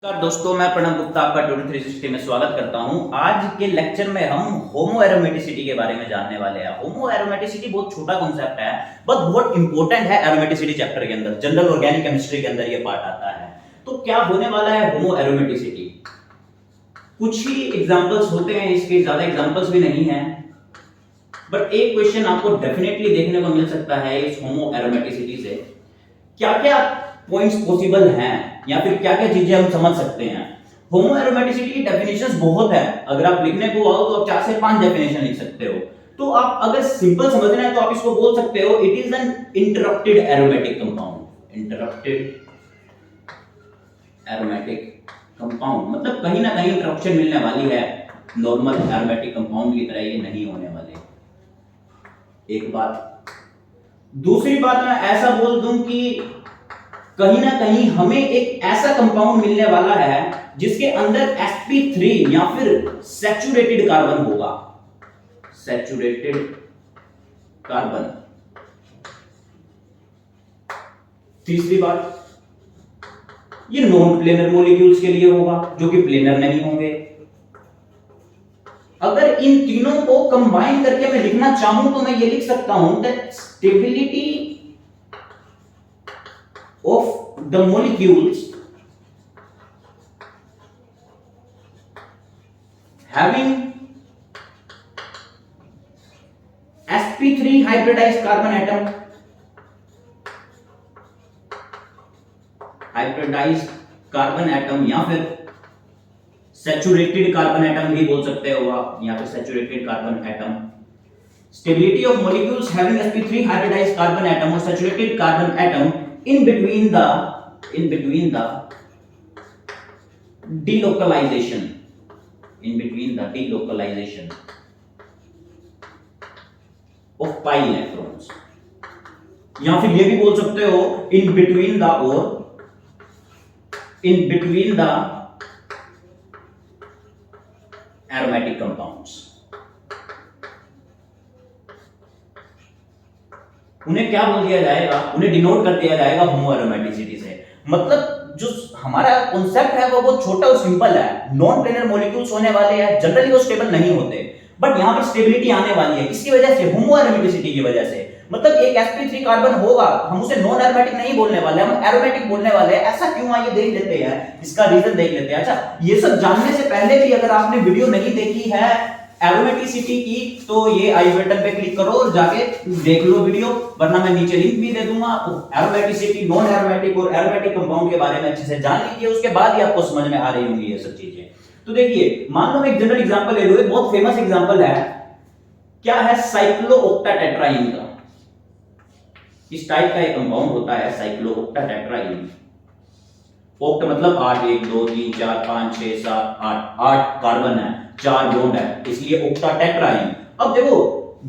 नमस्कार दोस्तों, मैं प्रणव गुप्ता आपका ट्यूटर 360 में स्वागत करता हूं। आज के लेक्चर में हम होमो एरोमेटिसिटी के बारे में जानने वाले हैं। होमो एरोमेटिसिटी बहुत छोटा कॉन्सेप्ट है, बट बहुत इंपॉर्टेंट है एरोमेटिसिटी चैप्टर के अंदर। जनरल ऑर्गेनिक केमिस्ट्री के अंदर ये पार्ट आता है। तो क्या होने वाला है होमो एरोमेटिसिटी? कुछ ही एग्जांपल्स होते हैं इसके, ज्यादा एग्जांपल्स भी नहीं है, बट एक क्वेश्चन आपको डेफिनेटली देखने को मिल सकता है इस होमो एरोमेटिसिटी से। क्या क्या पॉइंट्स पॉसिबल हैं या फिर क्या क्या चीजें हम समझ सकते हैं। होमो एरोमेटिसिटी की डेफिनेशंस बहुत है। अगर आप लिखने को आओ तो आप 4 से 5 डेफिनेशन लिख सकते हो। तो आप अगर सिंपल समझना है तो आप इसको बोल सकते हो, it is an interrupted aromatic compound. Interrupted aromatic compound मतलब कहीं ना कहीं इंटरप्शन मिलने वाली है। नॉर्मल एरोमेटिक कंपाउंड की तरह ये नहीं होने वाले। एक बात। दूसरी बात, मैं ऐसा बोल दूं कि कहीं ना कहीं हमें एक ऐसा कंपाउंड मिलने वाला है जिसके अंदर sp3 या फिर सैचुरेटेड कार्बन होगा। Saturated carbon. तीसरी बात, ये नॉन प्लेनर मॉलिक्यूल्स के लिए होगा जो कि प्लेनर नहीं होंगे। अगर इन तीनों को कंबाइन करके मैं लिखना चाहूं तो मैं ये लिख सकता हूं that stability of the molecules having sp3 hybridized carbon atom, hybridized carbon atom या फिर सैचुरेटेड कार्बन एटम भी बोल सकते हो आप, या फिर saturated carbon atom. Stability of molecules having sp3 hybridized carbon atom और saturated carbon atom in between the delocalization of pi electrons, या फिर ये भी बोल सकते हो in between the aromatic compounds। उन्हें क्या बोल दिया जाएगा? उन्हें डिनोट कर दिया जाएगा होमो एरोमेटिसिटी से। मतलब जो हमारा कॉन्सेप्ट है वो बहुत छोटा और सिंपल है। नॉन प्लेनर मॉलिक्यूल्स होने वाले हैं, जनरली वो स्टेबल नहीं होते, बट यहां पर स्टेबिलिटी आने वाली है। इसकी वजह से, होमो एरोमेटिसिटी की वजह से। मतलब एक sp3 कार्बन होगा, हम उसे नॉन एरोमेटिक नहीं बोलने वाले, हम एरोमेटिक बोलने वाले हैं। ऐसा क्यों? आइए देख लेते हैं, इसका रीजन देख लेते हैं। अच्छा, ये सब जानने से पहले भी अगर आपने वीडियो नहीं देखी है एरोमेटिसिटी की तो ये आई बटन पे क्लिक करो और जाके देख लो वीडियो, वरना मैं नीचे लिंक भी दे दूंगा आपको। एरोमेटिसिटी, नॉन एरोमेटिक और एरोमेटिक कंपाउंड के बारे में अच्छे से जान लीजिए, उसके बाद ही आपको समझ में आ रही होंगी ये सब चीजें। तो देखिए, मान लो मैं एक जनरल एग्जांपल ले लूं, एक बहुत फेमस एग्जांपल है। क्या है? साइक्लोओक्टाटेट्राईन का। इस टाइप का एक कंपाउंड होता है साइक्लोओक्टाटेट्राईन। ओक्ट मतलब 8, 1 2 3 4 5 6 7 8 कार्बन है, 4 बॉन्ड है, इसलिए ऑक्टाटेट्राईन। अब देखो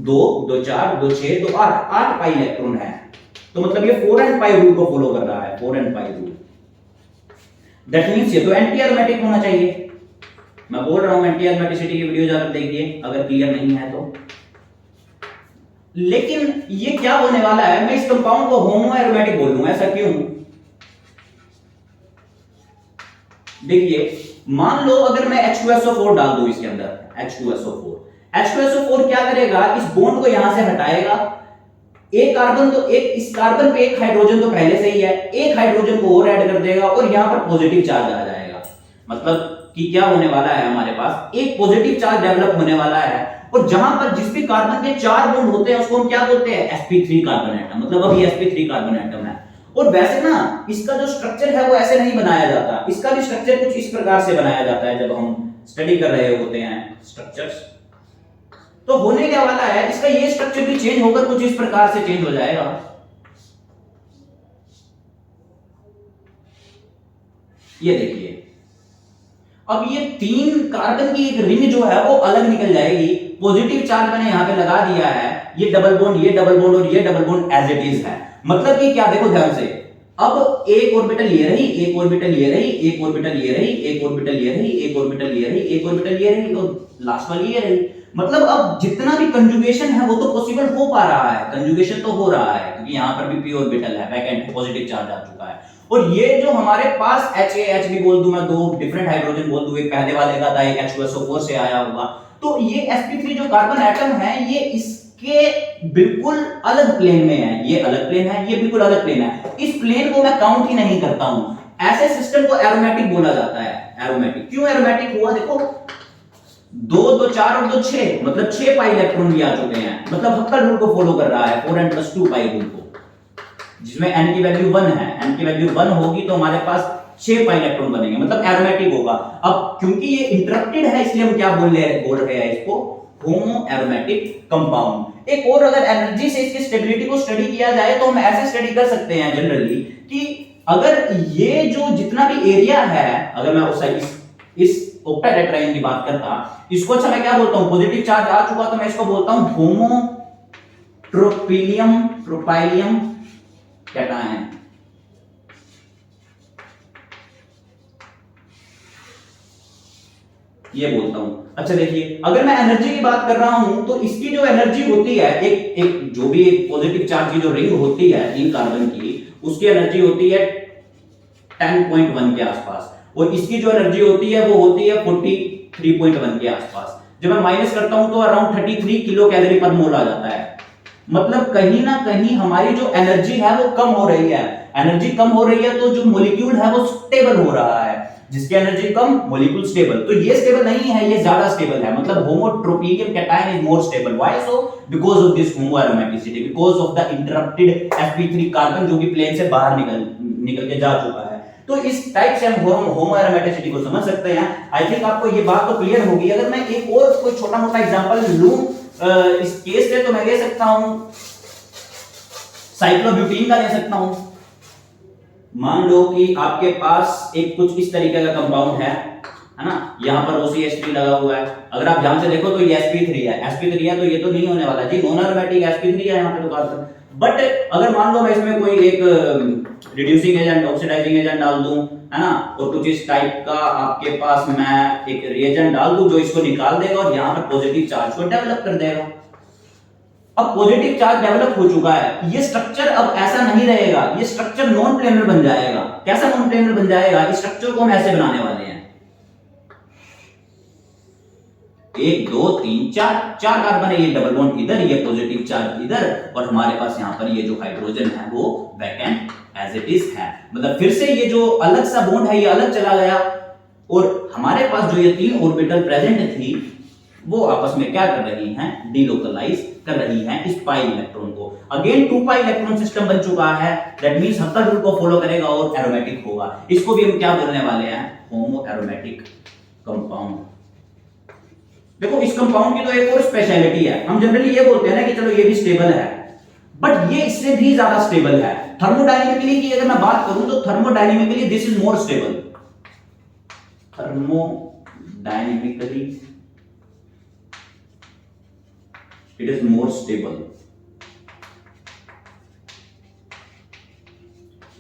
2 2 4 2 6 2 8 पाई इलेक्ट्रॉन है, तो मतलब ये 4 एंड पाई रूल को फॉलो कर रहा है। 4 and pi rule, that means ये तो एंटी एरोमेटिक होना चाहिए। मैं बोल रहा हूं एंटी एरोमेटिसिटी की वीडियो जाकर देखिए अगर क्लियर नहीं है तो। लेकिन ये क्या होने वाला है, मैं इस कंपाउंड को होमो एरोमेटिक बोल दूंगा। ऐसा क्यों? देखिए, मान लो अगर मैं H2SO4 डाल दूं इसके अंदर, H2SO4 क्या करेगा? इस बॉन्ड को यहां से हटाएगा। एक कार्बन तो एक, इस कार्बन पे एक हाइड्रोजन तो पहले से ही है, एक हाइड्रोजन को और ऐड कर देगा और यहां पर पॉजिटिव चार्ज आ जाएगा। मतलब कि क्या होने वाला है, हमारे पास एक पॉजिटिव चार्ज डेवलप होने वाला है। और जहां पर जिस भी कार्बन के 4 बॉन्ड होते हैं उसको हम क्या बोलते हैं? sp3 carbon atom. मतलब अब ये sp3 कार्बन एटम है। और वैसे ना इसका जो स्ट्रक्चर है वो ऐसे नहीं बनाया जाता, इसका भी स्ट्रक्चर कुछ इस प्रकार से बनाया जाता है जब हम स्टडी कर रहे होते हैं स्ट्रक्चर्स। तो होने क्या वाला है, इसका ये स्ट्रक्चर भी चेंज होकर कुछ इस प्रकार से चेंज हो जाएगा। ये देखिए, अब ये 3 कार्बन की एक रिंग जो है वो अलग निकल जाएगी। पॉजिटिव चार्ज मैंने यहां पे लगा दिया है, ये डबल बॉन्ड, ये डबल बॉन्ड और ये double bond as it is है। मतलब कि क्या, देखो ध्यान से, अब एक ऑर्बिटल ये रही, एक ऑर्बिटल ये रही, एक ऑर्बिटल ये रही, एक ऑर्बिटल ये रही, एक ऑर्बिटल ये रही, एक ऑर्बिटल ये रही और लास्ट वाली ये रही। मतलब अब जितना भी कंजुगेशन है वो तो पॉसिबल हो पा रहा है, कंजुगेशन तो हो रहा है क्योंकि यहां पर भी p ऑर्बिटल है, बैक एंड पॉजिटिव चार्ज आ चुका है। और ये जो हमारे पास HAH भी बोल दूं मैं, दो डिफरेंट हाइड्रोजन बोल दूं, एक पहले वाले का था, एक H2SO4 से आया होगा, तो ये sp3 जो कार्बन एटम है ये इसके बिल्कुल अलग प्लेन में है, ये अलग प्लेन है, ये बिल्कुल अलग प्लेन है, इस प्लेन को मैं काउंट ही नहीं करता हूं। ऐसे सिस्टम को एरोमेटिक बोला जाता है। एरोमेटिक क्यों एरोमेटिक हुआ, देखो 2 2 4 और 2 6, मतलब 6 पाई इलेक्ट्रॉन भी आ चुके हैं, मतलब हक्कर रूल को फॉलो कर रहा है, 4n+2 पाई रूल को, जिसमें n की वैल्यू 1 है, n की वैल्यू 1 होगी तो हमारे पास 6 पाई इलेक्ट्रॉन बनेंगे, मतलब एरोमेटिक होगा। अब क्योंकि ये इंटरप्टेड है इसलिए हम क्या बोल रहे हैं इसको, होमो एरोमेटिक कंपाउंड। एक और अगर एनर्जी से इसकी स्टेबिलिटी को स्टडी किया जाए तो हम ऐसे स्टडी कर सकते हैं जनरली कि अगर ये जो जितना भी एरिया है, अगर मैं इस ऑक्टाटेट्राइन की बात करता, इसको अच्छा मैं क्या बोलता हूं, पॉजिटिव चार्ज आ चुका तो मैं इसको बोलता हूं होमो ट्रोपाइलियम कैटायन। ये बोलता हूं। अच्छा देखिए, अगर मैं एनर्जी की बात कर रहा हूं तो इसकी जो एनर्जी होती है, एक जो भी एक पॉजिटिव चार्ज की जो रिंग होती है इन कार्बन की, उसकी एनर्जी होती है 10.1 के आसपास, और इसकी जो एनर्जी होती है वो होती है 43.1 के आसपास। जब मैं माइनस करता हूं तो अराउंड 33 किलो कैलोरी पर मोल आ जाता है। मतलब कहीं ना कहीं हमारी जो एनर्जी है वो कम हो रही है। एनर्जी कम हो रही है तो जो मॉलिक्यूल है वो स्टेबल हो रहा है, जिसकी एनर्जी कम मॉलिक्यूल स्टेबल। तो ये स्टेबल नहीं है, ये ज्यादा स्टेबल है, मतलब homotropylium cation is more stable. Why so? Because of this homoaromaticity, because of the interrupted sp3 carbon जो कि प्लेन से बाहर निकल के जा चुका है। तो इस टाइप से हम होमोएरोमेटिसिटी को समझ सकते हैं। आई थिंक आपको ये बात तो क्लियर होगी। अगर मैं एक और कोई छोटा मोटा एग्जांपल लूं इस केस में, तो मैं ले सकता हूं साइक्लोब्यूटीन का ले सकता हूं। मान लो कि आपके पास एक कुछ इस तरीके का कंपाउंड है ना, यहां पर OCH3 लगा हुआ है। अगर आप ध्यान से देखो तो ये sp3 है, sp3 है तो ये तो नहीं होने वाला जी, नॉन एरोमेटिक sp3 है यहां पे तो कार्बन। बट अगर मान लो मैं इसमें कोई एक रिड्यूसिंग एजेंट, ऑक्सीडाइजिंग एजेंट डाल दूं, है ना, और कुछ इस टाइप का आपके पास मैं एक रिएजेंट डाल दूं जो इसको निकाल देगा और यहां पर पॉजिटिव चार्ज को डेवलप कर देगा। अब पॉजिटिव चार्ज डेवलप हो चुका है, ये स्ट्रक्चर अब ऐसा नहीं रहेगा, ये स्ट्रक्चर नॉन प्लेनर बन जाएगा। कैसा नॉन प्लेनर बन जाएगा? इस स्ट्रक्चर को हम ऐसे बनाने वाले हैं, 1 2 3 4 कार्बन है, ये डबल बॉन्ड इधर, ये पॉजिटिव चार्ज इधर, और हमारे पास यहां पर ये जो हाइड्रोजन है वो वैकेंट एज इट इज है। मतलब फिर से ये जो अलग सा बॉन्ड है ये अलग चला गया, और हमारे पास जो ये 3 ऑर्बिटल प्रेजेंट थी वो आपस में क्या कर रही हैं, डीलोकलाइज कर रही हैं इस पाई इलेक्ट्रॉन को। अगेन 2 पाई इलेक्ट्रॉन सिस्टम बन चुका है, दैट मींस हक्कर रूल को फॉलो करेगा और एरोमेटिक होगा। इसको भी हम क्या बोलने वाले हैं, होमो एरोमेटिक कंपाउंड। देखो इस कंपाउंड की तो एक और स्पेशलिटी है, हम जनरली ये बोलते हैं ना कि चलो ये भी स्टेबल है, बट ये इससे भी ज्यादा स्टेबल है। थर्मोडायनेमिकली की अगर मैं बात करूं तो thermodynamically this is more stable. Thermodynamically it is more stable।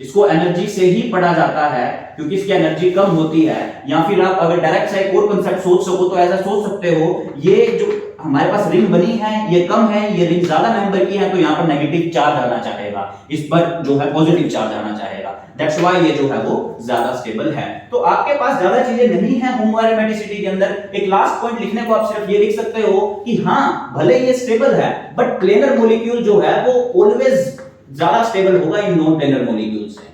इसको एनर्जी से ही पढ़ा जाता है क्योंकि इसकी एनर्जी कम होती है। या फिर आप अगर डायरेक्ट सा एक और कांसेप्ट सोच सको तो ऐसा सोच सकते हो, ये जो हमारे पास रिंग बनी है ये कम है, ये रिंग ज्यादा मेंबर की है, तो यहाँ पर नेगेटिव चार्ज आना चाहेगा, इस पर जो है पॉजिटिव चार्ज आना चाहेगा। दैट्स व्हाई ये जो है वो ज्यादा स्टेबल है। तो आपके पास ज्यादा चीजें नहीं है होमोएरोमेटिसिटी के अंदर। एक लास्ट पॉइंट लिखने को आप सिर्फ ये लिख सकते हो कि हाँ भले ये स्टेबल है बट प्लेनर मॉलिक्यूल जो है वो ऑलवेज ज्यादा स्टेबल होगा इन नॉन प्लेनर मॉलिक्यूल से।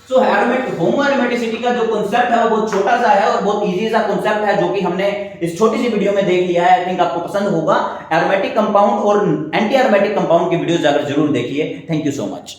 सो होमोएरोमेटिसिटी का जो कांसेप्ट है वो बहुत छोटा सा है और बहुत इजी सा कांसेप्ट है जो कि हमने इस छोटी सी वीडियो में देख लिया है। आई थिंक आपको पसंद होगा। एरोमेटिक कंपाउंड और एंटी एरोमेटिक कंपाउंड की वीडियोस जाकर जरूर देखिए। Thank you so much.